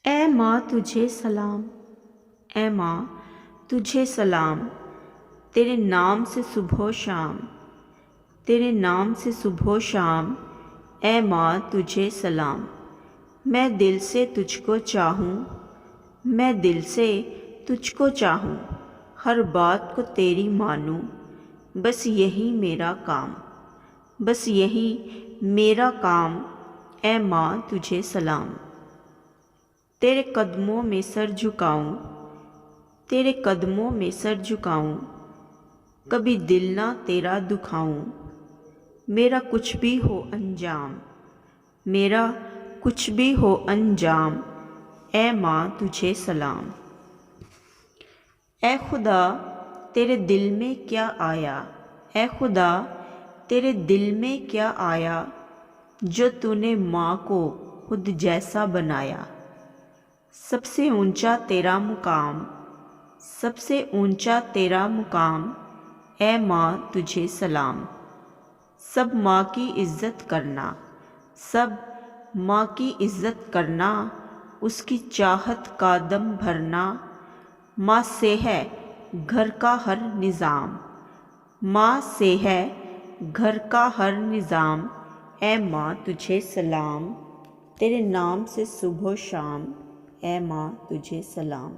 ऐ माँ तुझे सलाम, ऐ माँ तुझे सलाम। तेरे नाम से सुबह शाम, तेरे नाम से सुबह शाम। ऐ माँ तुझे सलाम। मैं दिल से तुझको चाहूँ, मैं दिल से तुझको चाहूँ। हर बात को तेरी मानूँ, बस यही मेरा काम, बस यही मेरा काम। ऐ माँ तुझे सलाम। तेरे कदमों में सर झुकाऊं, तेरे कदमों में सर झुकाऊं। कभी दिल ना तेरा दुखाऊं, मेरा कुछ भी हो अंजाम, मेरा कुछ भी हो अंजाम। ऐ माँ तुझे सलाम। ऐ खुदा तेरे दिल में क्या आया, ऐ खुदा तेरे दिल में क्या आया, जो तूने माँ को खुद जैसा बनाया। सबसे ऊंचा तेरा मुकाम, सबसे ऊंचा तेरा मुकाम। ऐ माँ तुझे सलाम। सब माँ की इज़्ज़त करना, सब माँ की इज़्ज़त करना। उसकी चाहत का दम भरना। माँ से है घर का हर निज़ाम, माँ से है घर का हर निज़ाम। ऐ माँ तुझे सलाम। तेरे नाम से सुबह शाम। ऐ माँ तुझे सलाम।